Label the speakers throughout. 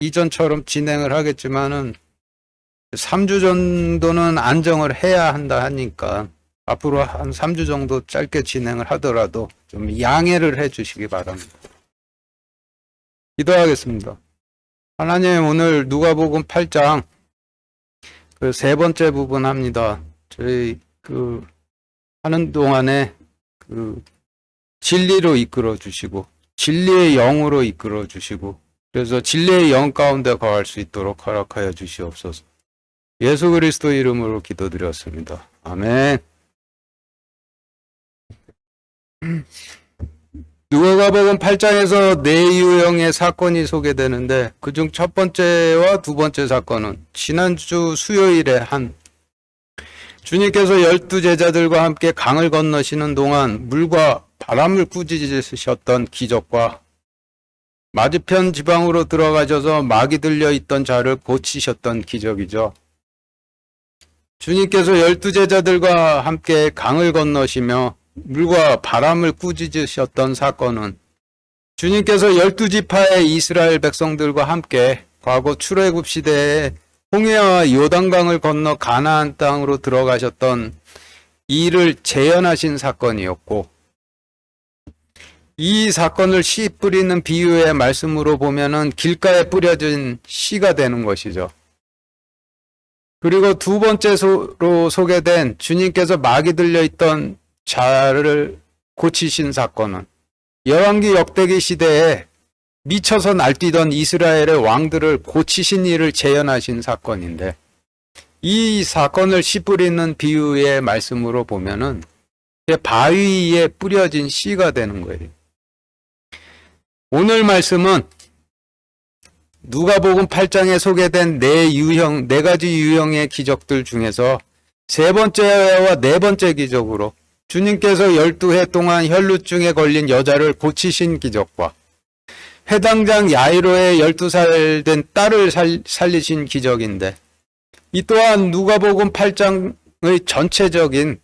Speaker 1: 이전처럼 진행을 하겠지만은 3주 정도는 안정을 해야 한다 하니까 앞으로 한 3주 정도 짧게 진행을 하더라도 좀 양해를 해 주시기 바랍니다. 기도하겠습니다. 하나님, 오늘 누가복음 8장 그 세 번째 부분 합니다. 저희 하는 동안에 진리로 이끌어 주시고 진리의 영으로 이끌어 주시고 그래서 진리의 영 가운데 거할 수 있도록 허락하여 주시옵소서. 예수 그리스도 이름으로 기도드렸습니다. 아멘. 누가복음 8장에서 네 유형의 사건이 소개되는데 그중 첫 번째와 두 번째 사건은 지난주 수요일에 한 주님께서 12제자들과 함께 강을 건너시는 동안 물과 바람을 꾸짖으셨던 기적과 맞은편 지방으로 들어가셔서 막이 들려 있던 자를 고치셨던 기적이죠. 주님께서 12제자들과 함께 강을 건너시며 물과 바람을 꾸짖으셨던 사건은 주님께서 12지파의 이스라엘 백성들과 함께 과거 출애굽 시대에 홍해와 요단강을 건너 가나안 땅으로 들어가셨던 이를 재현하신 사건이었고, 이 사건을 씨 뿌리는 비유의 말씀으로 보면은 길가에 뿌려진 씨가 되는 것이죠. 그리고 두 번째로 소개된 주님께서 막이 들려있던 자를 고치신 사건은 열왕기 역대기 시대에 미쳐서 날뛰던 이스라엘의 왕들을 고치신 일을 재현하신 사건인데, 이 사건을 씨 뿌리는 비유의 말씀으로 보면은 바위 위에 뿌려진 씨가 되는 거예요. 오늘 말씀은 누가복음 8장에 소개된 네 가지 유형의 기적들 중에서 세 번째와 네 번째 기적으로 주님께서 12해 동안 혈루증에 걸린 여자를 고치신 기적과 회당장 야이로의 12살 된 딸을 살리신 기적인데, 이 또한 누가복음 8장의 전체적인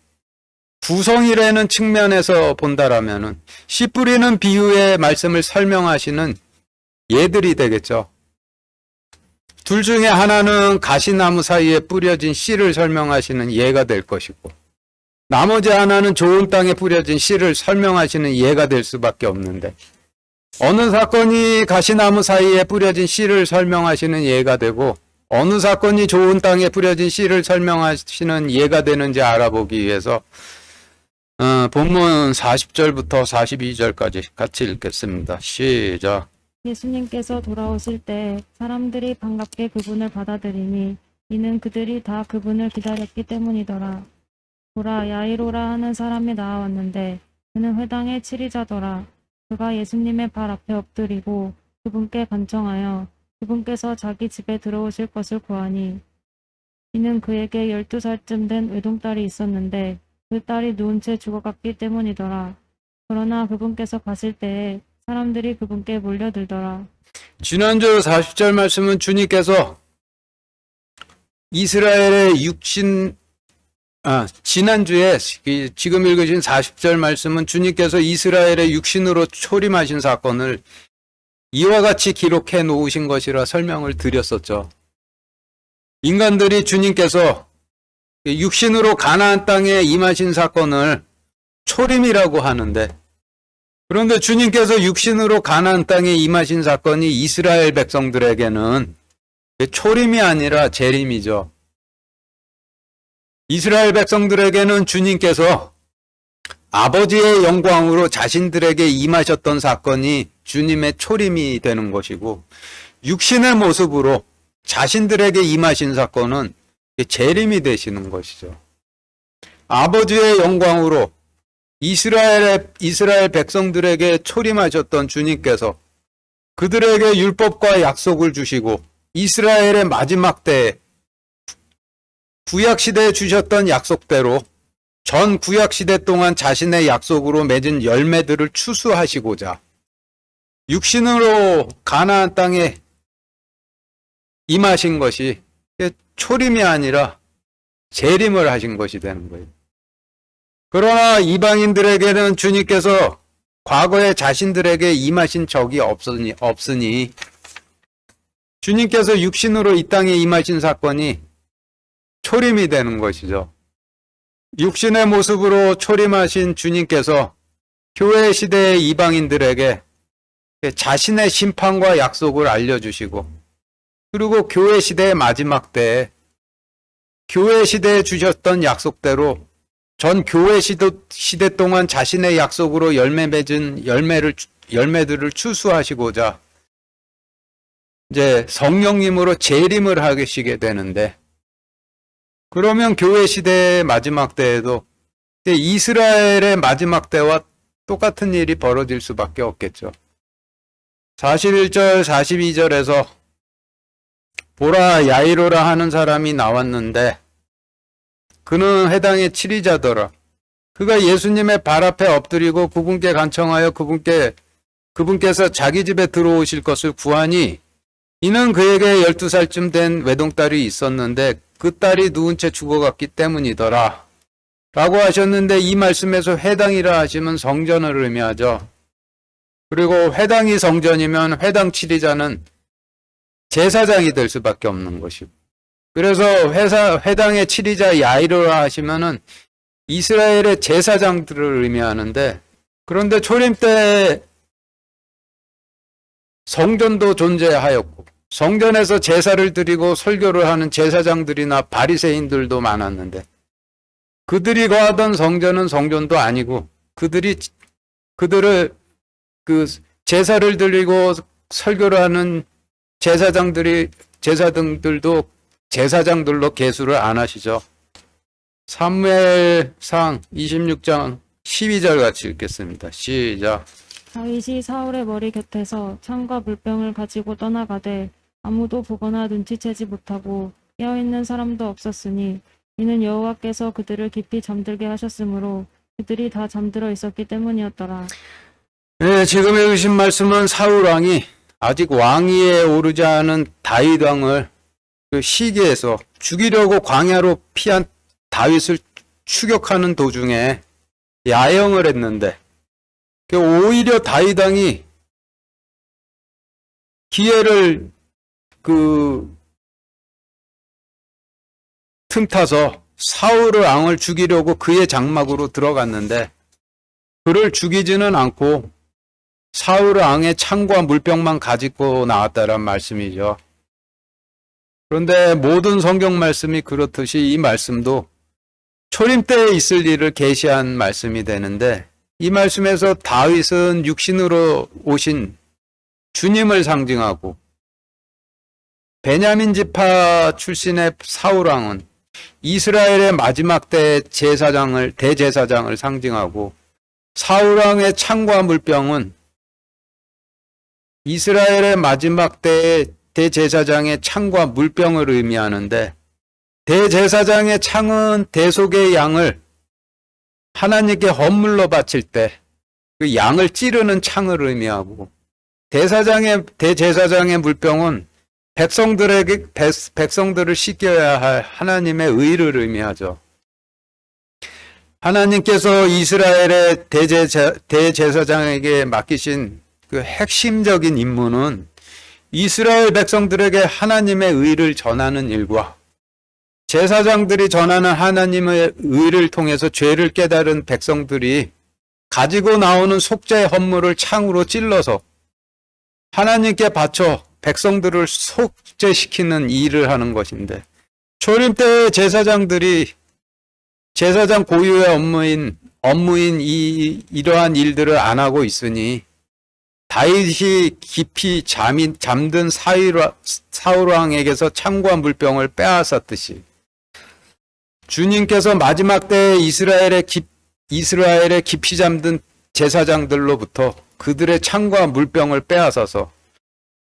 Speaker 1: 구성이라는 측면에서 본다라면은 씨 뿌리는 비유의 말씀을 설명하시는 예들이 되겠죠. 둘 중에 하나는 가시나무 사이에 뿌려진 씨를 설명하시는 예가 될 것이고, 나머지 하나는 좋은 땅에 뿌려진 씨를 설명하시는 예가 될 수밖에 없는데, 어느 사건이 가시나무 사이에 뿌려진 씨를 설명하시는 예가 되고 어느 사건이 좋은 땅에 뿌려진 씨를 설명하시는 예가 되는지 알아보기 위해서 본문 40절부터 42절까지 같이 읽겠습니다. 시작.
Speaker 2: 예수님께서 돌아오실 때 사람들이 반갑게 그분을 받아들이니 이는 그들이 다 그분을 기다렸기 때문이더라. 보라, 야이로라 하는 사람이 나아왔는데 그는 회당의 치리자더라. 그가 예수님의 발 앞에 엎드리고 그분께 간청하여 그분께서 자기 집에 들어오실 것을 구하니, 이는 그에게 12살쯤 된 외동딸이 있었는데 그 딸이 누운 채 죽어갔기 때문이더라. 그러나 그분께서 가실 때에 사람들이 그분께 몰려들더라.
Speaker 1: 지난주 40절 말씀은 주님께서 이스라엘의 지난주에 지금 읽으신 40절 말씀은 주님께서 이스라엘의 육신으로 초림하신 사건을 이와 같이 기록해 놓으신 것이라 설명을 드렸었죠. 인간들이 주님께서 육신으로 가나안 땅에 임하신 사건을 초림이라고 하는데, 그런데 주님께서 육신으로 가나안 땅에 임하신 사건이 이스라엘 백성들에게는 초림이 아니라 재림이죠. 이스라엘 백성들에게는 주님께서 아버지의 영광으로 자신들에게 임하셨던 사건이 주님의 초림이 되는 것이고, 육신의 모습으로 자신들에게 임하신 사건은 재림이 되시는 것이죠. 아버지의 영광으로 이스라엘 백성들에게 초림하셨던 주님께서 그들에게 율법과 약속을 주시고 이스라엘의 마지막 때에 구약시대에 주셨던 약속대로 전 구약시대 동안 자신의 약속으로 맺은 열매들을 추수하시고자 육신으로 가나안 땅에 임하신 것이 초림이 아니라 재림을 하신 것이 되는 거예요. 그러나 이방인들에게는 주님께서 과거에 자신들에게 임하신 적이 없으니 주님께서 육신으로 이 땅에 임하신 사건이 초림이 되는 것이죠. 육신의 모습으로 초림하신 주님께서 교회 시대의 이방인들에게 자신의 심판과 약속을 알려주시고, 그리고 교회 시대의 마지막 때에 교회 시대에 주셨던 약속대로 전 교회 시대 동안 자신의 약속으로 열매 맺은 열매들을 추수하시고자 이제 성령님으로 재림을 하시게 되는데, 그러면 교회 시대의 마지막 때에도 이스라엘의 마지막 때와 똑같은 일이 벌어질 수밖에 없겠죠. 41절, 42절에서 보라 야이로라 하는 사람이 나왔는데 그는 회당의 치리자더라. 그가 예수님의 발 앞에 엎드리고 그분께 간청하여 그분께서 자기 집에 들어오실 것을 구하니, 이는 그에게 12살쯤 된 외동딸이 있었는데 그 딸이 누운 채 죽어갔기 때문이더라. 라고 하셨는데, 이 말씀에서 회당이라 하시면 성전을 의미하죠. 그리고 회당이 성전이면 회당 치리자는 제사장이 될 수밖에 없는 것이고, 그래서 회당의 치리자 야이로라 하시면은 이스라엘의 제사장들을 의미하는데, 그런데 초림 때 성전도 존재하였고 성전에서 제사를 드리고 설교를 하는 제사장들이나 바리새인들도 많았는데, 그들이 거하던 성전은 성전도 아니고 그들을 그 제사를 드리고 설교를 하는 제사장들도 제사장들로 계수를 안 하시죠. 사무엘상 26장 12절 같이 읽겠습니다. 시작.
Speaker 2: 다윗이 사울의 머리 곁에서 창과 물병을 가지고 떠나가되 아무도 보거나 눈치채지 못하고 깨어있는 사람도 없었으니, 이는 여호와께서 그들을 깊이 잠들게 하셨으므로 그들이 다 잠들어 있었기 때문이었더라.
Speaker 1: 네, 지금 읽으신 말씀은 사울 왕이 아직 왕위에 오르지 않은 다윗 왕을 그 시기에서 죽이려고 광야로 피한 다윗을 추격하는 도중에 야영을 했는데, 오히려 다윗 왕이 기회를 틈타서 사울 왕을 죽이려고 그의 장막으로 들어갔는데, 그를 죽이지는 않고 사울 왕의 창과 물병만 가지고 나왔다란 말씀이죠. 그런데 모든 성경 말씀이 그렇듯이 이 말씀도 초림 때에 있을 일을 계시한 말씀이 되는데, 이 말씀에서 다윗은 육신으로 오신 주님을 상징하고, 베냐민 지파 출신의 사울 왕은 이스라엘의 마지막 때 대제사장을 상징하고, 사울 왕의 창과 물병은 이스라엘의 마지막 때의 대제사장의 창과 물병을 의미하는데, 대제사장의 창은 대속의 양을 하나님께 헌물로 바칠 때 그 양을 찌르는 창을 의미하고, 대제사장의 물병은 백성들을 씻겨야 할 하나님의 의를 의미하죠. 하나님께서 이스라엘의 대제사장에게 맡기신 그 핵심적인 임무는 이스라엘 백성들에게 하나님의 의를 전하는 일과, 제사장들이 전하는 하나님의 의를 통해서 죄를 깨달은 백성들이 가지고 나오는 속죄 헌물을 창으로 찔러서 하나님께 바쳐 백성들을 속죄시키는 일을 하는 것인데, 초림 때 제사장들이 제사장 고유의 업무인 이러한 일들을 안 하고 있으니, 다윗이 깊이 잠든 사울 왕에게서 창과 물병을 빼앗았듯이 주님께서 마지막 때에 이스라엘의 깊이 잠든 제사장들로부터 그들의 창과 물병을 빼앗아서,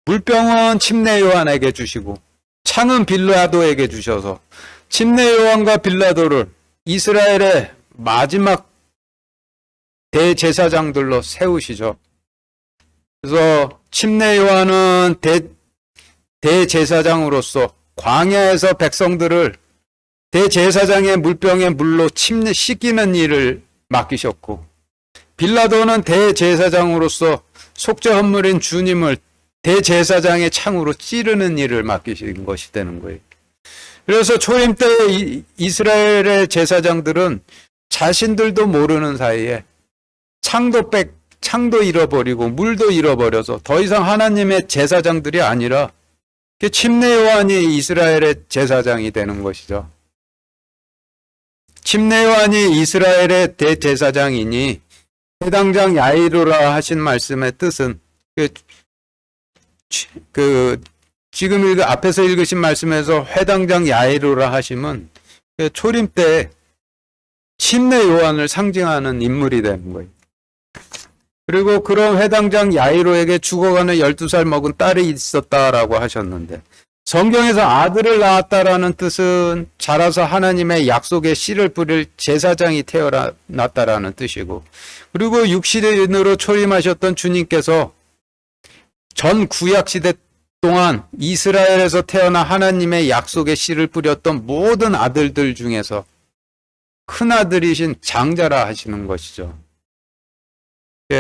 Speaker 1: 물병은 침례 요한에게 주시고 창은 빌라도에게 주셔서 침례 요한과 빌라도를 이스라엘의 마지막 대제사장들로 세우시죠. 그래서 침례 요한은 대제사장으로서 광야에서 백성들을 대제사장의 물병의 물로 씻기는 일을 맡기셨고, 빌라도는 대제사장으로서 속죄 헌물인 주님을 대제사장의 창으로 찌르는 일을 맡기신 것이 되는 거예요. 그래서 초림 때 이스라엘의 제사장들은 자신들도 모르는 사이에 창도 잃어버리고 물도 잃어버려서 더 이상 하나님의 제사장들이 아니라 침례 요한이 이스라엘의 제사장이 되는 것이죠. 침례 요한이 이스라엘의 대제사장이니 회당장 야이로라 하신 말씀의 뜻은 지금 앞에서 읽으신 말씀에서 회당장 야이로라 하심은 초림 때 침례 요한을 상징하는 인물이 되는 거예요. 그리고 그런 회당장 야이로에게 죽어가는 12살 먹은 딸이 있었다라고 하셨는데, 성경에서 아들을 낳았다라는 뜻은 자라서 하나님의 약속의 씨를 뿌릴 제사장이 태어났다라는 뜻이고, 그리고 육신으로 초림하셨던 주님께서 전 구약 시대 동안 이스라엘에서 태어나 하나님의 약속의 씨를 뿌렸던 모든 아들들 중에서 큰 아들이신 장자라 하시는 것이죠.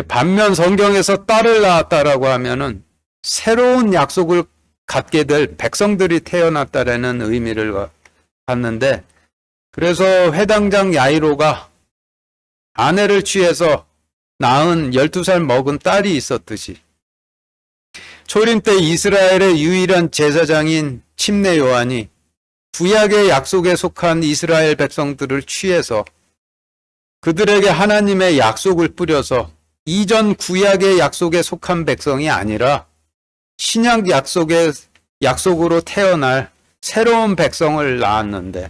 Speaker 1: 반면 성경에서 딸을 낳았다라고 하면은 새로운 약속을 갖게 될 백성들이 태어났다라는 의미를 갖는데, 그래서 회당장 야이로가 아내를 취해서 낳은 12살 먹은 딸이 있었듯이 초림 때 이스라엘의 유일한 제사장인 침례 요한이 구약의 약속에 속한 이스라엘 백성들을 취해서 그들에게 하나님의 약속을 뿌려서 이전 구약의 약속에 속한 백성이 아니라 신약 약속으로 태어날 새로운 백성을 낳았는데,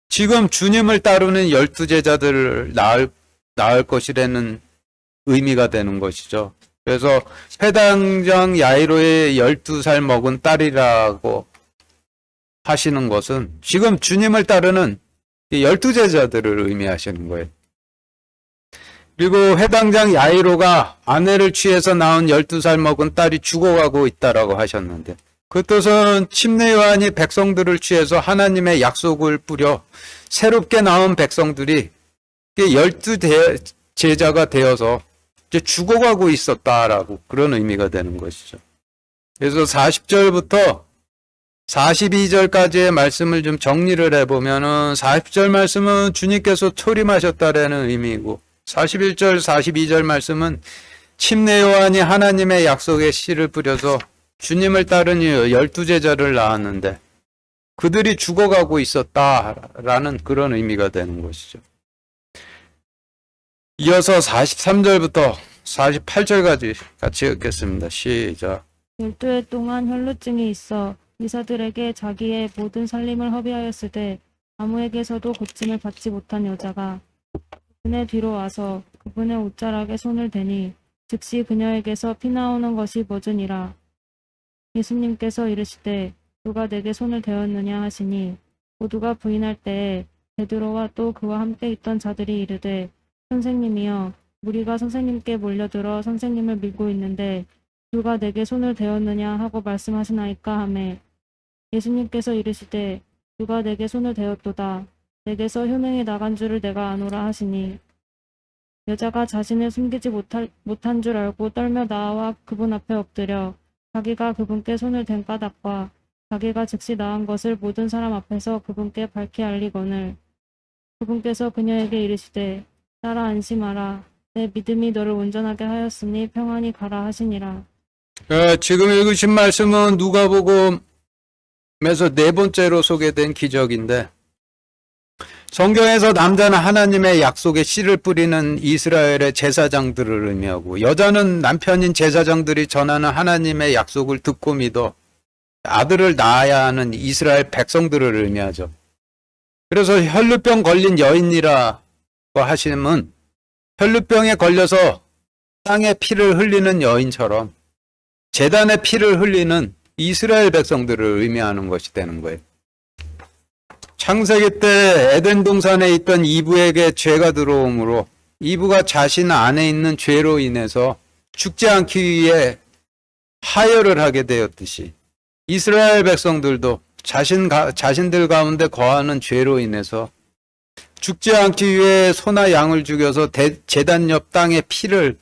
Speaker 1: 지금 주님을 따르는 12제자들을 낳을 것이라는 의미가 되는 것이죠. 그래서 회당장 야이로의 12살 먹은 딸이라고 하시는 것은 지금 주님을 따르는 12제자들을 의미하시는 거예요. 그리고 회당장 야이로가 아내를 취해서 낳은 12살 먹은 딸이 죽어가고 있다라고 하셨는데, 그 뜻은 침례 요한이 백성들을 취해서 하나님의 약속을 뿌려 새롭게 낳은 백성들이 12제자가 되어서 이제 죽어가고 있었다라고 그런 의미가 되는 것이죠. 그래서 40절부터 42절까지의 말씀을 좀 정리를 해보면은 40절 말씀은 주님께서 초림하셨다라는 의미이고, 41절, 42절 말씀은 침례 요한이 하나님의 약속의 씨를 뿌려서 주님을 따르니 12제자를 낳았는데 그들이 죽어가고 있었다라는 그런 의미가 되는 것이죠. 이어서 43절부터 48절까지 같이 읽겠습니다. 시작.
Speaker 2: 12해 동안 혈루증이 있어 의사들에게 자기의 모든 살림을 허비하였으되 아무에게서도 고침을 받지 못한 여자가 그분의 뒤로 와서 그분의 옷자락에 손을 대니 즉시 그녀에게서 피나오는 것이 멎으니라. 예수님께서 이르시되 누가 내게 손을 대었느냐 하시니 모두가 부인할 때에 베드로와 또 그와 함께 있던 자들이 이르되 선생님이여, 무리가 선생님께 몰려들어 선생님을 밀고 있는데 누가 내게 손을 대었느냐 하고 말씀하시나이까 하매, 예수님께서 이르시되 누가 내게 손을 대었도다. 내게서 효능이 나간 줄을 내가 아노라 하시니, 여자가 자신을 숨기지 못한 줄 알고 떨며 나와 그분 앞에 엎드려 자기가 그분께 손을 댄 까닭과 자기가 즉시 나은 것을 모든 사람 앞에서 그분께 밝히 알리거늘, 그분께서 그녀에게 이르시되 딸아 안심하라. 내 믿음이 너를 온전하게 하였으니 평안히 가라 하시니라.
Speaker 1: 지금 읽으신 말씀은 누가복음에서 네 번째로 소개된 기적인데, 성경에서 남자는 하나님의 약속에 씨를 뿌리는 이스라엘의 제사장들을 의미하고, 여자는 남편인 제사장들이 전하는 하나님의 약속을 듣고 믿어 아들을 낳아야 하는 이스라엘 백성들을 의미하죠. 그래서 혈루병 걸린 여인이라고 하시면 혈루병에 걸려서 땅에 피를 흘리는 여인처럼 제단의 피를 흘리는 이스라엘 백성들을 의미하는 것이 되는 거예요. 창세기 때 에덴 동산에 있던 이브에게 죄가 들어오므로 이브가 자신 안에 있는 죄로 인해서 죽지 않기 위해 하혈을 하게 되었듯이, 이스라엘 백성들도 자신들 가운데 거하는 죄로 인해서 죽지 않기 위해 소나 양을 죽여서 제단 옆 땅에 피를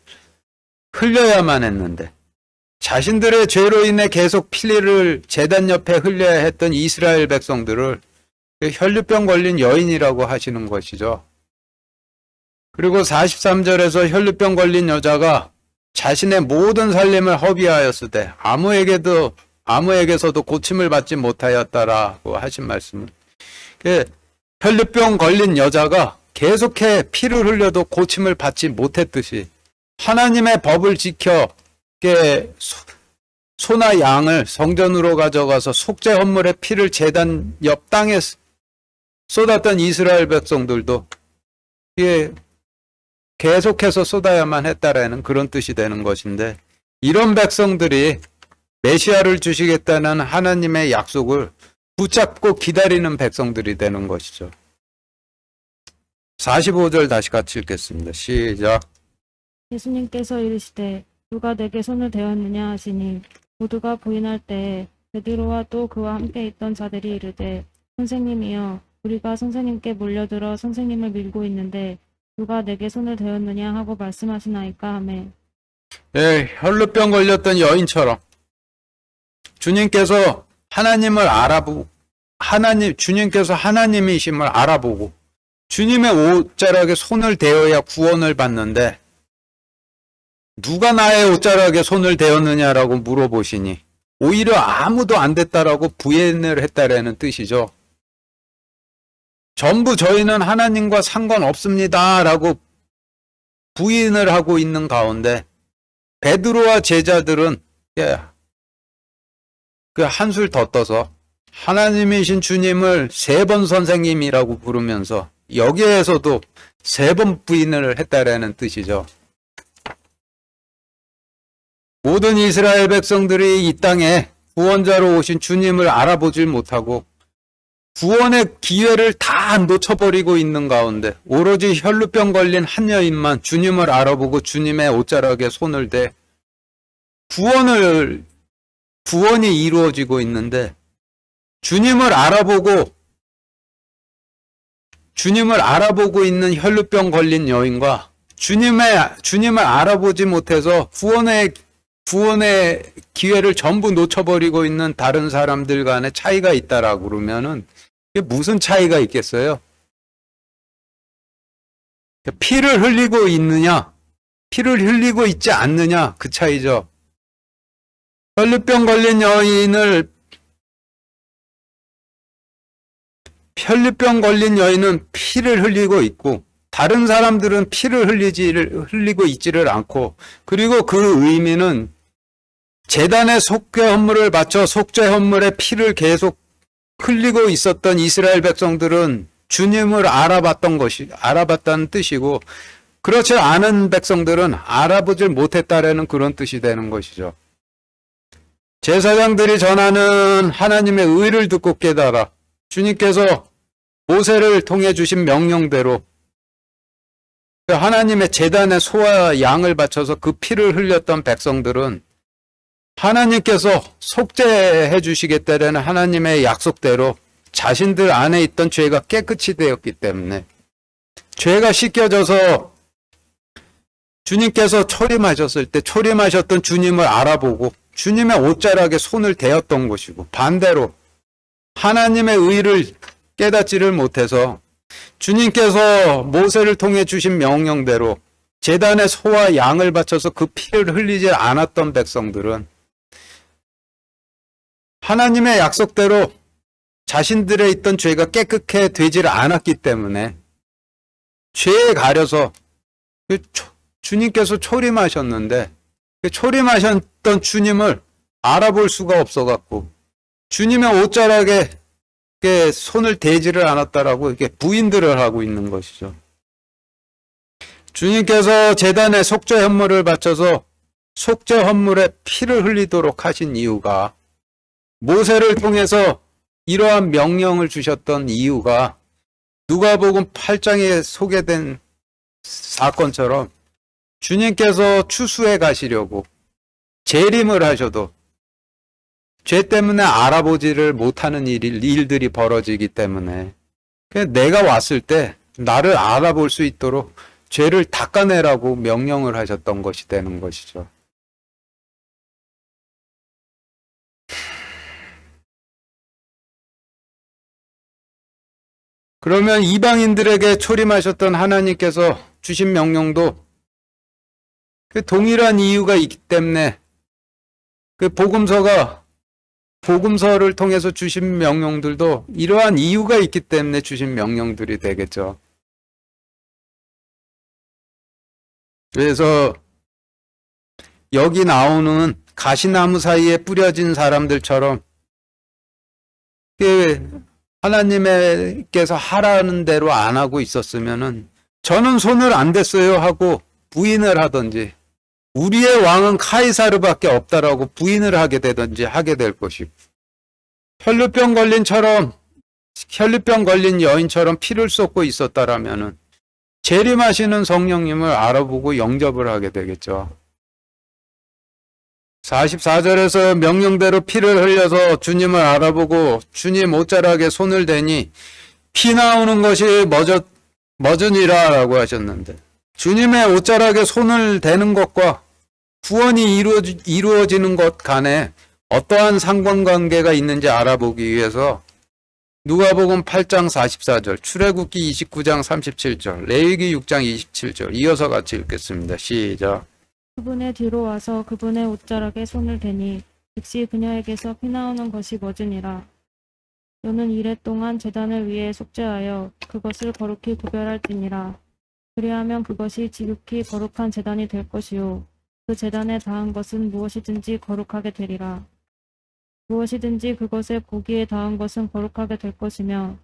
Speaker 1: 흘려야만 했는데, 자신들의 죄로 인해 계속 피를 제단 옆에 흘려야 했던 이스라엘 백성들을 혈류병 걸린 여인이라고 하시는 것이죠. 그리고 43절에서 혈류병 걸린 여자가 자신의 모든 살림을 허비하였으되 아무에게서도 고침을 받지 못하였다라고 하신 말씀은, 혈류병 걸린 여자가 계속해 피를 흘려도 고침을 받지 못했듯이 하나님의 법을 지켜 소나 양을 성전으로 가져가서 속죄 헌물의 피를 제단 옆 땅에 쏟았던 이스라엘 백성들도 계속해서 쏟아야만 했다라는 그런 뜻이 되는 것인데, 이런 백성들이 메시아를 주시겠다는 하나님의 약속을 붙잡고 기다리는 백성들이 되는 것이죠. 45절 다시 같이 읽겠습니다. 시작.
Speaker 2: 예수님께서 이르시되 누가 내게 손을 대었느냐 하시니 모두가 부인할 때에 베드로와 또 그와 함께 있던 자들이 이르되 선생님이여 우리가 선생님께 몰려들어 선생님을 밀고 있는데 누가 내게 손을 대었느냐 하고 말씀하시나이까 하매.
Speaker 1: 예, 혈루병 걸렸던 여인처럼 주님께서 주님께서 하나님이심을 알아보고 주님의 옷자락에 손을 대어야 구원을 받는데, 누가 나의 옷자락에 손을 대었느냐라고 물어보시니 오히려 아무도 안 됐다라고 부인을 했다라는 뜻이죠. 전부 저희는 하나님과 상관없습니다라고 부인을 하고 있는 가운데 베드로와 제자들은 그 한술 더 떠서 하나님이신 주님을 3번 선생님이라고 부르면서 여기에서도 3번 부인을 했다라는 뜻이죠. 모든 이스라엘 백성들이 이 땅에 구원자로 오신 주님을 알아보질 못하고 구원의 기회를 다 놓쳐버리고 있는 가운데 오로지 혈루병 걸린 한 여인만 주님을 알아보고 주님의 옷자락에 손을 대 구원이 이루어지고 있는데, 주님을 알아보고 있는 혈루병 걸린 여인과 주님을 알아보지 못해서 구원의 기회를 전부 놓쳐버리고 있는 다른 사람들 간의 차이가 있다라고 그러면은 이게 무슨 차이가 있겠어요? 피를 흘리고 있느냐, 피를 흘리고 있지 않느냐, 그 차이죠. 혈루병 걸린 여인은 피를 흘리고 있고 다른 사람들은 피를 흘리고 있지를 않고, 그리고 그 의미는 제단의 속죄 헌물을 바쳐 속죄 헌물의 피를 계속 흘리고 있었던 이스라엘 백성들은 주님을 알아봤다는 뜻이고, 그렇지 않은 백성들은 알아보질 못했다라는 그런 뜻이 되는 것이죠. 제사장들이 전하는 하나님의 의를 듣고 깨달아 주님께서 모세를 통해 주신 명령대로 하나님의 제단에 소와 양을 바쳐서 그 피를 흘렸던 백성들은 하나님께서 속죄해 주시겠다는 하나님의 약속대로 자신들 안에 있던 죄가 깨끗이 되었기 때문에 죄가 씻겨져서 주님께서 초림하셨을 때 초림하셨던 주님을 알아보고 주님의 옷자락에 손을 대었던 것이고, 반대로 하나님의 의를 깨닫지를 못해서 주님께서 모세를 통해 주신 명령대로 제단에 소와 양을 바쳐서 그 피를 흘리지 않았던 백성들은 하나님의 약속대로 자신들에 있던 죄가 깨끗해 되질 않았기 때문에 죄에 가려서 주님께서 초림하셨는데 초림하셨던 주님을 알아볼 수가 없어갖고 주님의 옷자락에 손을 대지를 않았다라고 이렇게 부인들을 하고 있는 것이죠. 주님께서 제단에 속죄 헌물을 바쳐서 속죄 헌물에 피를 흘리도록 하신 이유가, 모세를 통해서 이러한 명령을 주셨던 이유가 누가복음 8장에 소개된 사건처럼 주님께서 추수해 가시려고 재림을 하셔도 죄 때문에 알아보지를 못하는 일들이 벌어지기 때문에 내가 왔을 때 나를 알아볼 수 있도록 죄를 닦아내라고 명령을 하셨던 것이 되는 것이죠. 그러면 이방인들에게 초림하셨던 하나님께서 주신 명령도 그 동일한 이유가 있기 때문에 그 복음서를 통해서 주신 명령들도 이러한 이유가 있기 때문에 주신 명령들이 되겠죠. 그래서 여기 나오는 가시나무 사이에 뿌려진 사람들처럼 하나님께서 하라는 대로 안 하고 있었으면은 저는 손을 안 댔어요 하고 부인을 하든지 우리의 왕은 카이사르밖에 없다라고 부인을 하게 되든지 하게 될 것이고 혈루병 걸린 여인처럼 피를 쏟고 있었다라면은 재림하시는 성령님을 알아보고 영접을 하게 되겠죠. 44절에서 명령대로 피를 흘려서 주님을 알아보고 주님 옷자락에 손을 대니 피 나오는 것이 멎으니라 라고 하셨는데 주님의 옷자락에 손을 대는 것과 구원이 이루어지는 것 간에 어떠한 상관관계가 있는지 알아보기 위해서 누가복음 8장 44절, 출애굽기 29장 37절, 레위기 6장 27절 이어서 같이 읽겠습니다. 시작.
Speaker 2: 그분의 뒤로 와서 그분의 옷자락에 손을 대니 즉시 그녀에게서 피나오는 것이 멎으니라. 너는 이래 동안 제단을 위해 속죄하여 그것을 거룩히 구별할지니라. 그리하면 그것이 지극히 거룩한 제단이 될 것이요 그 제단에 닿은 것은 무엇이든지 거룩하게 되리라. 무엇이든지 그것에 고기에 닿은 것은 거룩하게 될 것이며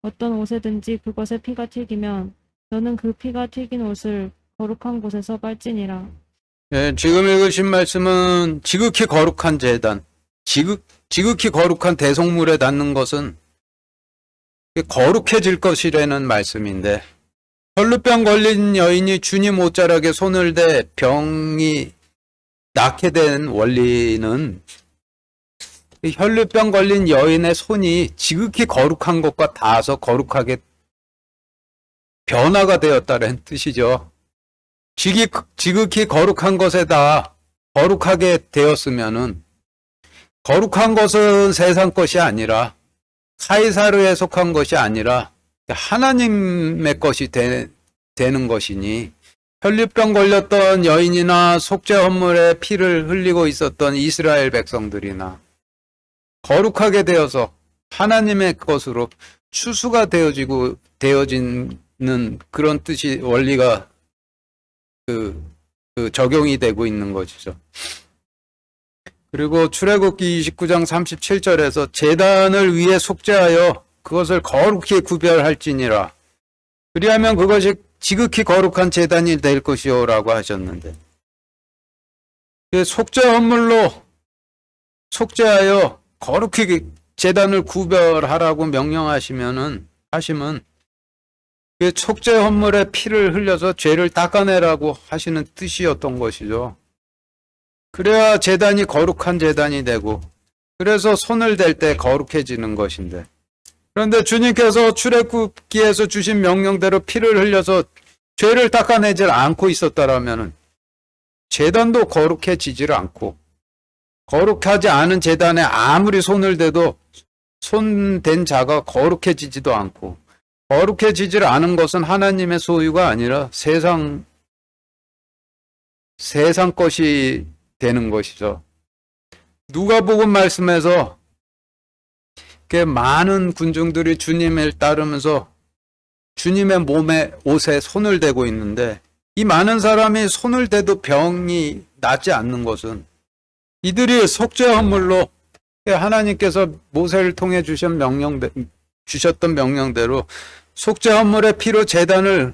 Speaker 2: 어떤 옷에든지 그것에 피가 튀기면 너는 그 피가 튀긴 옷을 거룩한 곳에서 빨지니라.
Speaker 1: 예, 지금 읽으신 말씀은 지극히 거룩한 제단, 지극히 거룩한 대속물에 닿는 것은 거룩해질 것이라는 말씀인데 혈루병 걸린 여인이 주님 옷자락에 손을 대 병이 낫게 된 원리는 혈루병 걸린 여인의 손이 지극히 거룩한 것과 닿아서 거룩하게 변화가 되었다는 뜻이죠. 지극히 거룩한 것에다 거룩하게 되었으면은 거룩한 것은 세상 것이 아니라 카이사르에 속한 것이 아니라 하나님의 것이 되는 것이니 혈루병 걸렸던 여인이나 속죄 헌물에 피를 흘리고 있었던 이스라엘 백성들이나 거룩하게 되어서 하나님의 것으로 추수가 되어지는 그런 뜻이 원리가 적용이 되고 있는 것이죠. 그리고 출애굽기 29장 37절에서 제단을 위해 속죄하여 그것을 거룩히 구별할지니라. 그리하면 그것이 지극히 거룩한 제단이 될 것이요 라고 하셨는데 속죄 헌물로 속죄하여 거룩히 제단을 구별하라고 명령하시면 그 속죄 헌물에 피를 흘려서 죄를 닦아내라고 하시는 뜻이었던 것이죠. 그래야 제단이 거룩한 제단이 되고 그래서 손을 댈 때 거룩해지는 것인데 그런데 주님께서 출애굽기에서 주신 명령대로 피를 흘려서 죄를 닦아내질 않고 있었다라면 제단도 거룩해지질 않고 거룩하지 않은 제단에 아무리 손을 대도 손댄 자가 거룩해지지도 않고 거룩해지질 않은 것은 하나님의 소유가 아니라 세상 것이 되는 것이죠. 누가복음 말씀에서 많은 군중들이 주님을 따르면서 주님의 옷에 손을 대고 있는데 이 많은 사람이 손을 대도 병이 낫지 않는 것은 이들이 속죄 헌물로 하나님께서 모세를 통해 주셨던 명령대로 속죄 헌물의 피로 제단을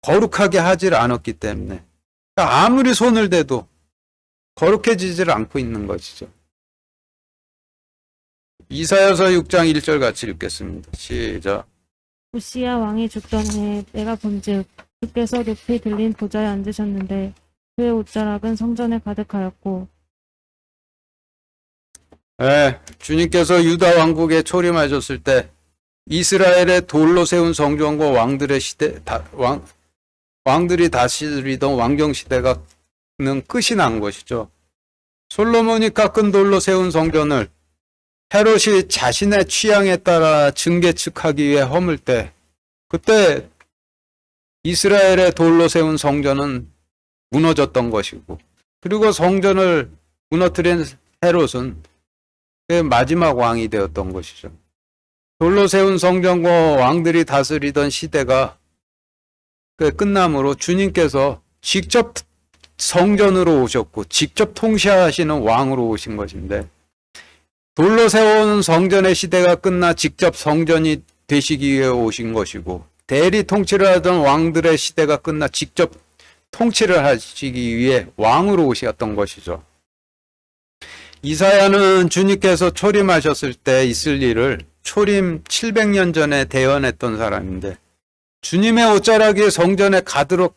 Speaker 1: 거룩하게 하질 않았기 때문에 아무리 손을 대도 거룩해지질 않고 있는 것이죠. 이사야서 6장 1절 같이 읽겠습니다. 시작.
Speaker 2: 우시야 왕이 죽던 해에 내가 본즉 주께서 높이 들린 보좌에 앉으셨는데 그의 옷자락은 성전에 가득하였고
Speaker 1: 주님께서 유다 왕국에 초림하셨을 때 이스라엘의 돌로 세운 성전과 왕들이 다스리던 왕정 시대가는 끝이 난 것이죠. 솔로몬이 깎은 돌로 세운 성전을 헤롯이 자신의 취향에 따라 증개측하기 위해 허물 때 그때 이스라엘의 돌로 세운 성전은 무너졌던 것이고 그리고 성전을 무너뜨린 헤롯은 그 마지막 왕이 되었던 것이죠. 돌로 세운 성전과 왕들이 다스리던 시대가 끝남으로 주님께서 직접 성전으로 오셨고 직접 통치하시는 왕으로 오신 것인데 돌로 세운 성전의 시대가 끝나 직접 성전이 되시기 위해 오신 것이고 대리 통치를 하던 왕들의 시대가 끝나 직접 통치를 하시기 위해 왕으로 오셨던 것이죠. 이사야는 주님께서 초림하셨을 때 있을 일을 초림 700년 전에 대언했던 사람인데 주님의 옷자락이 성전에 가도록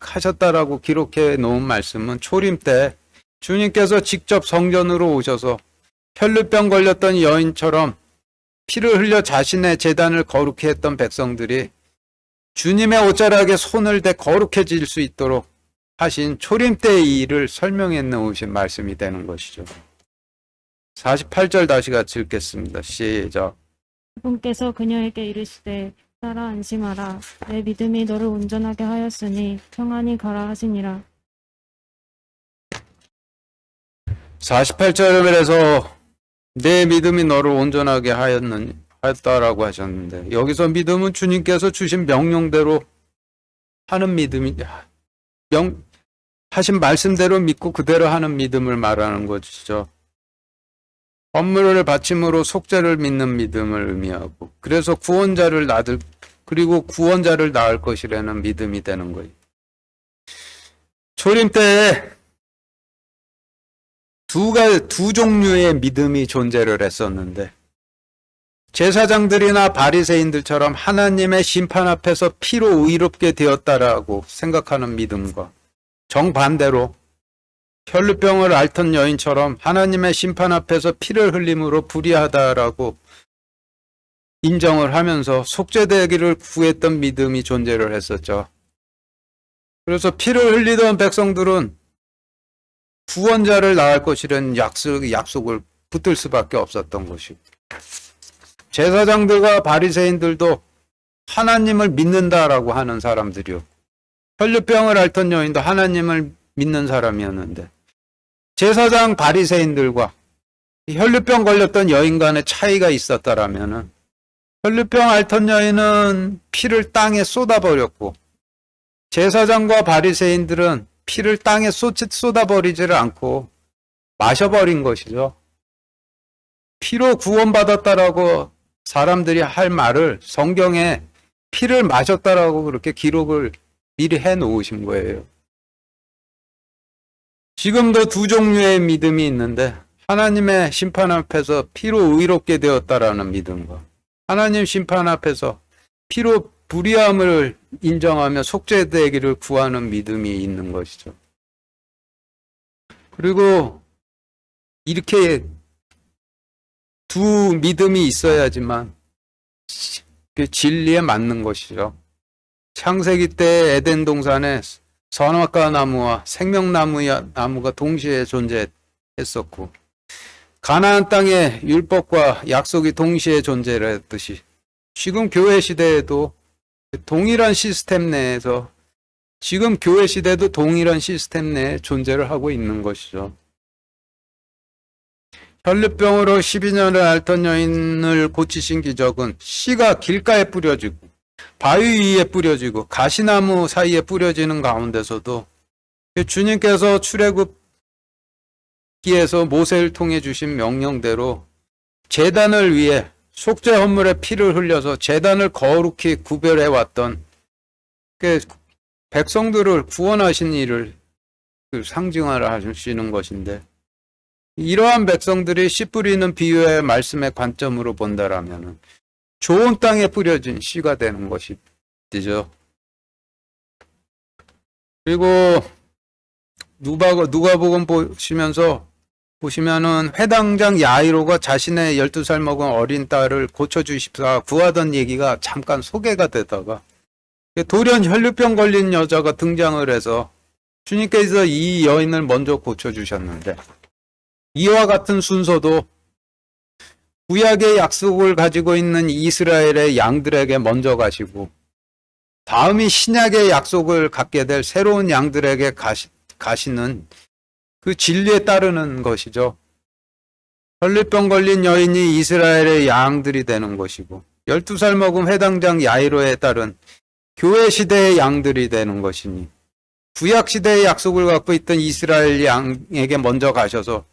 Speaker 1: 하셨다라고 기록해 놓은 말씀은 초림 때 주님께서 직접 성전으로 오셔서 혈루병 걸렸던 여인처럼 피를 흘려 자신의 제단을 거룩히 했던 백성들이 주님의 옷자락에 손을 대 거룩해질 수 있도록 하신 초림 때의 일을 설명해 놓으신 말씀이 되는 것이죠. 48절 다시 같이 읽겠습니다. 시작.
Speaker 2: 그분께서 그녀에게 이르시되 딸아 안심하라 내 믿음이 너를 온전하게 하였으니 평안히 가라 하시니라.
Speaker 1: 48절에서 내 믿음이 너를 온전하게 하였다라고 하셨는데 여기서 믿음은 주님께서 주신 명령대로 하는 믿음이 하신 말씀대로 믿고 그대로 하는 믿음을 말하는 것이죠. 헌물을 바침으로 속죄를 믿는 믿음을 의미하고 그래서 구원자를 낳을 것이라는 믿음이 되는 거예요. 초림 때에 두 종류의 믿음이 존재를 했었는데 제사장들이나 바리새인들처럼 하나님의 심판 앞에서 피로 의롭게 되었다라고 생각하는 믿음과 정반대로 혈루병을 앓던 여인처럼 하나님의 심판 앞에서 피를 흘림으로 불의하다라고 인정을 하면서 속죄되기를 구했던 믿음이 존재를 했었죠. 그래서 피를 흘리던 백성들은 구원자를 낳을 것이라는 약속을 붙들 수밖에 없었던 것이고 제사장들과 바리새인들도 하나님을 믿는다라고 하는 사람들이요. 혈루병을 앓던 여인도 하나님을 믿는 사람이었는데 제사장 바리새인들과 혈루병 걸렸던 여인 간의 차이가 있었다라면은 혈루병 앓던 여인은 피를 땅에 쏟아버렸고 제사장과 바리새인들은 피를 땅에 쏟아버리지를 않고 마셔버린 것이죠. 피로 구원받았다라고 사람들이 할 말을 성경에 피를 마셨다라고 그렇게 기록을 미리 해놓으신 거예요. 지금도 두 종류의 믿음이 있는데 하나님의 심판 앞에서 피로 의롭게 되었다라는 믿음과 하나님 심판 앞에서 피로 불의함을 인정하며 속죄되기를 구하는 믿음이 있는 것이죠. 그리고 이렇게 두 믿음이 있어야지만 그 진리에 맞는 것이죠. 창세기 때 에덴 동산에 선악과 나무와 생명나무가 동시에 존재했었고 가나안 땅에 율법과 약속이 동시에 존재를 했듯이 지금 교회 시대에도 동일한 시스템 내에서 지금 교회 시대도 동일한 시스템 내에 존재를 하고 있는 것이죠. 혈루병으로 12년을 앓던 여인을 고치신 기적은 씨가 길가에 뿌려지고 바위 위에 뿌려지고 가시나무 사이에 뿌려지는 가운데서도 주님께서 출애굽기에서 모세를 통해 주신 명령대로 제단을 위해 속죄 헌물에 피를 흘려서 제단을 거룩히 구별해 왔던 백성들을 구원하신 일을 상징하시는 것인데 이러한 백성들이 씨 뿌리는 비유의 말씀의 관점으로 본다라면 좋은 땅에 뿌려진 씨가 되는 것이죠. 그리고 누가복음 보시면은 회당장 야이로가 자신의 12살 먹은 어린 딸을 고쳐주십사 구하던 얘기가 잠깐 소개가 되다가 돌연 혈루병 걸린 여자가 등장을 해서 주님께서 이 여인을 먼저 고쳐주셨는데 이와 같은 순서도 구약의 약속을 가지고 있는 이스라엘의 양들에게 먼저 가시고 다음이 신약의 약속을 갖게 될 새로운 양들에게 가시는 그 진리에 따르는 것이죠. 혈루병 걸린 여인이 이스라엘의 양들이 되는 것이고 12살 먹은 회당장 야이로에 따른 교회 시대의 양들이 되는 것이니 구약 시대의 약속을 갖고 있던 이스라엘 양에게 먼저 가셔서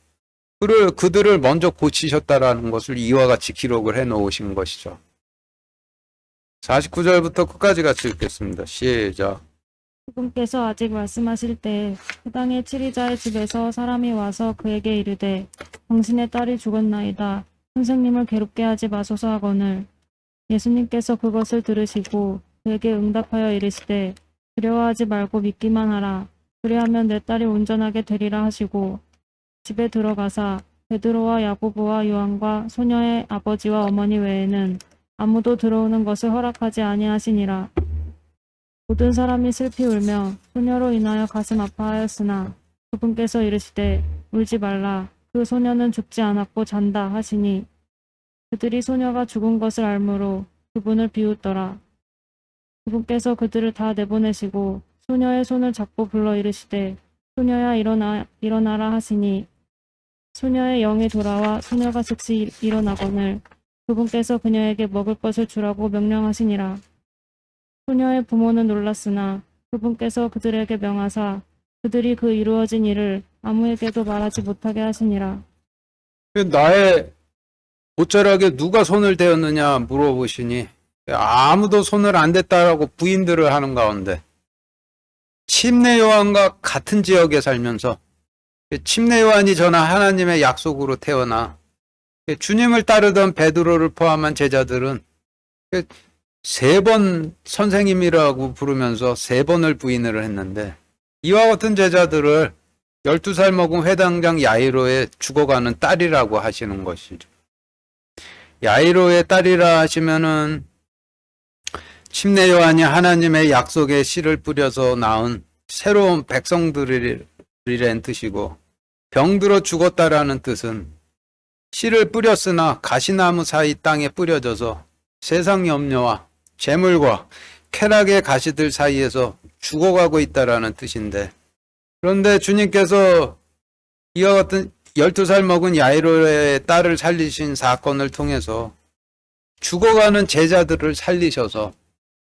Speaker 1: 그들을 먼저 고치셨다라는 것을 이와 같이 기록을 해 놓으신 것이죠. 49절부터 끝까지 같이 읽겠습니다. 시작.
Speaker 2: 그분께서 아직 말씀하실 때 해당의 치리자의 집에서 사람이 와서 그에게 이르되 당신의 딸이 죽었나이다. 선생님을 괴롭게 하지 마소서 하거늘 예수님께서 그것을 들으시고 그에게 응답하여 이르시되 두려워하지 말고 믿기만 하라. 그리하면 내 딸이 온전하게 되리라 하시고 집에 들어가사 베드로와 야고보와 요한과 소녀의 아버지와 어머니 외에는 아무도 들어오는 것을 허락하지 아니하시니라. 모든 사람이 슬피 울며 소녀로 인하여 가슴 아파하였으나 그분께서 이르시되 울지 말라. 그 소녀는 죽지 않았고 잔다 하시니 그들이 소녀가 죽은 것을 알므로 그분을 비웃더라. 그분께서 그들을 다 내보내시고 소녀의 손을 잡고 불러 이르시되 소녀야 일어나라 하시니 소녀의 영이 돌아와 소녀가 즉시 일어나거늘 그분께서 그녀에게 먹을 것을 주라고 명령하시니라. 소녀의 부모는 놀랐으나 그분께서 그들에게 명하사 그들이 그 이루어진 일을 아무에게도 말하지 못하게 하시니라.
Speaker 1: 나의 옷자락에 누가 손을 대었느냐 물어보시니 아무도 손을 안 댔다라고 부인들을 하는 가운데 침례 요한과 같은 지역에 살면서 침례 요한이 전한 하나님의 약속으로 태어나 주님을 따르던 베드로를 포함한 제자들은 3번 선생님이라고 부르면서 3번을 부인을 했는데 이와 같은 제자들을 12살 먹은 회당장 야이로의 죽어가는 딸이라고 하시는 것이죠. 야이로의 딸이라 하시면은 침례 요한이 하나님의 약속의 씨를 뿌려서 낳은 새로운 백성들이란 뜻이고 병들어 죽었다라는 뜻은 씨를 뿌렸으나 가시나무 사이 땅에 뿌려져서 세상 염려와 재물과 쾌락의 가시들 사이에서 죽어가고 있다라는 뜻인데 그런데 주님께서 이와 같은 12살 먹은 야이로의 딸을 살리신 사건을 통해서 죽어가는 제자들을 살리셔서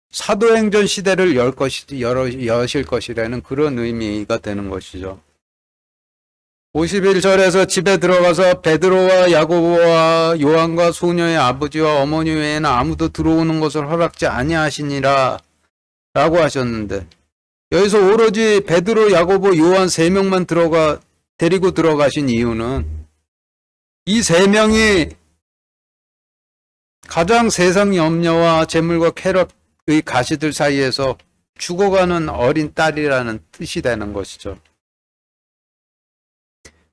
Speaker 1: 사도행전 시대를 여실 것이라는 그런 의미가 되는 것이죠. 51절에서 집에 들어가서 베드로와 야고보와 요한과 소녀의 아버지와 어머니 외에는 아무도 들어오는 것을 허락지 아니하시니라 라고 하셨는데 여기서 오로지 베드로, 야고보, 요한 3명만 데리고 들어가신 이유는 이 3명이 가장 세상 염려와 재물과 쾌락의 가시들 사이에서 죽어가는 어린 딸이라는 뜻이 되는 것이죠.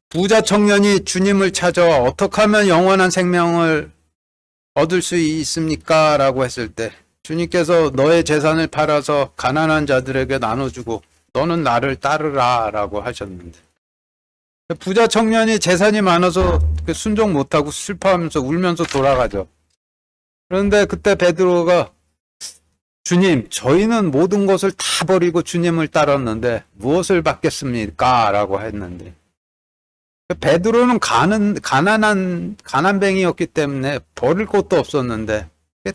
Speaker 1: 부자 청년이 주님을 찾아 어떻게 하면 영원한 생명을 얻을 수 있습니까? 라고 했을 때 주님께서 너의 재산을 팔아서 가난한 자들에게 나눠주고 너는 나를 따르라 라고 하셨는데 부자 청년이 재산이 많아서 순종 못하고 슬퍼하면서 울면서 돌아가죠. 그런데 그때 베드로가 주님, 저희는 모든 것을 다 버리고 주님을 따랐는데 무엇을 받겠습니까? 라고 했는데 베드로는 가난뱅이였기 때문에 버릴 것도 없었는데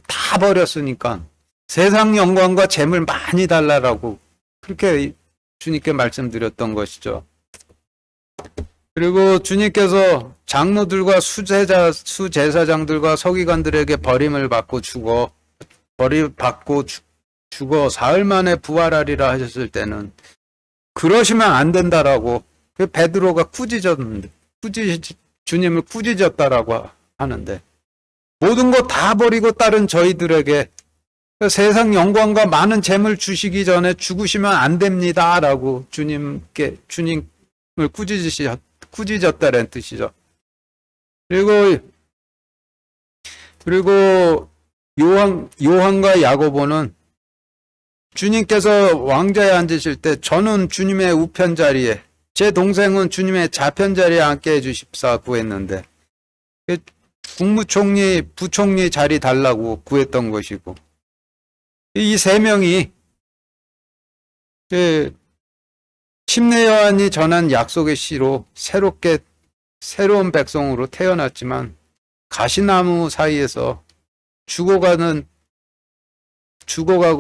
Speaker 1: 다 버렸으니까 세상 영광과 재물 많이 달라라고 그렇게 주님께 말씀드렸던 것이죠. 그리고 주님께서 장로들과 수제사장들과 서기관들에게 버림을 받고 죽어 사흘 만에 부활하리라 하셨을 때는 그러시면 안 된다라고 베드로가 주님을 꾸짖었다라고 하는데 모든 거 다 버리고 따른 저희들에게 세상 영광과 많은 재물 주시기 전에 죽으시면 안 됩니다라고 주님을 꾸짖었다는 뜻이죠. 그리고 요한과 야고보는 주님께서 왕좌에 앉으실 때 저는 주님의 우편 자리에 제 동생은 주님의 좌편 자리에 앉게 해주십사 구했는데 국무총리, 부총리 자리 달라고 구했던 것이고, 이 세 명이 침례 요한이 전한 약속의 씨로 새로운 백성으로 태어났지만 가시나무 사이에서 죽어가고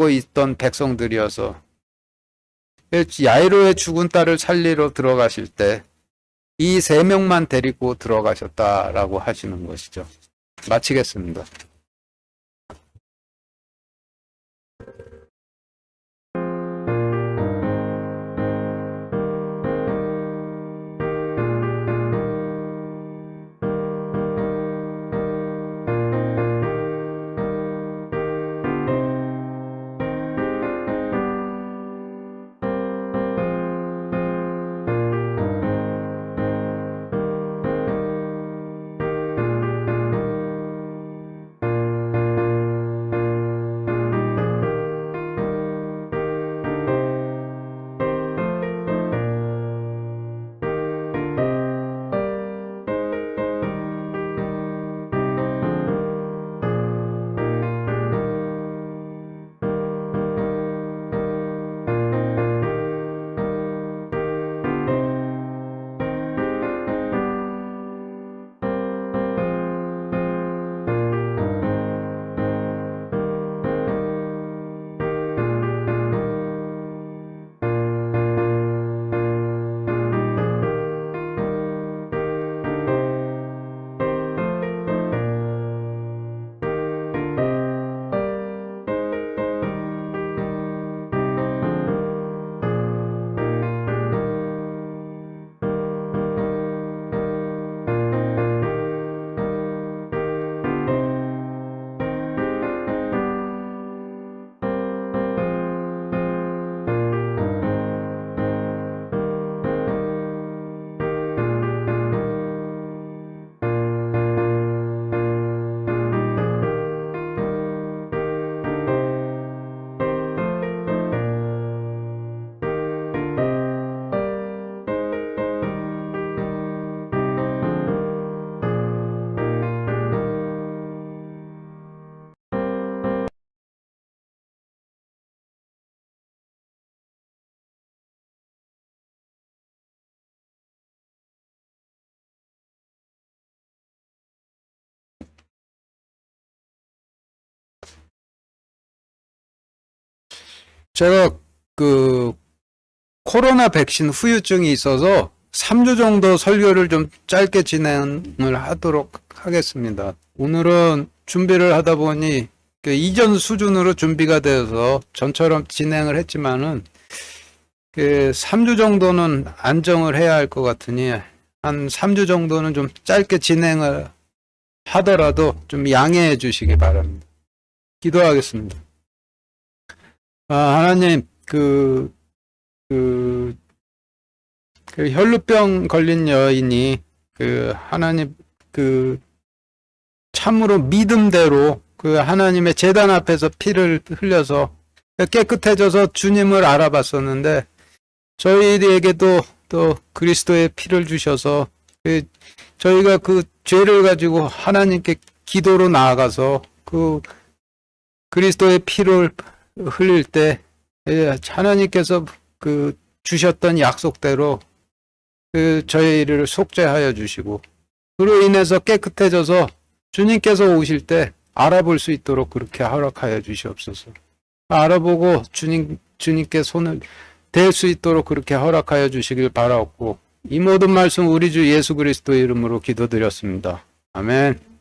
Speaker 1: 있던 백성들이어서 야이로의 죽은 딸을 살리러 들어가실 때 이 세 명만 데리고 들어가셨다라고 하시는 것이죠. 마치겠습니다. 제가 코로나 백신 후유증이 있어서 3주 정도 설교를 좀 짧게 진행을 하도록 하겠습니다. 오늘은 준비를 하다 보니 이전 수준으로 준비가 되어서 전처럼 진행을 했지만은 3주 정도는 안정을 해야 할 것 같으니 한 3주 정도는 좀 짧게 진행을 하더라도 좀 양해해 주시기 바랍니다. 기도하겠습니다. 하나님, 혈루병 걸린 여인이 하나님 참으로 믿음대로 하나님의 제단 앞에서 피를 흘려서 깨끗해져서 주님을 알아봤었는데 저희에게도 또 그리스도의 피를 주셔서 저희가 죄를 가지고 하나님께 기도로 나아가서 그리스도의 피를 흘릴 때 하나님께서 주셨던 약속대로 저희를 속죄하여 주시고 그로 인해서 깨끗해져서 주님께서 오실 때 알아볼 수 있도록 그렇게 허락하여 주시옵소서. 알아보고 주님께 손을 댈 수 있도록 그렇게 허락하여 주시길 바라옵고 이 모든 말씀 우리 주 예수 그리스도의 이름으로 기도드렸습니다. 아멘.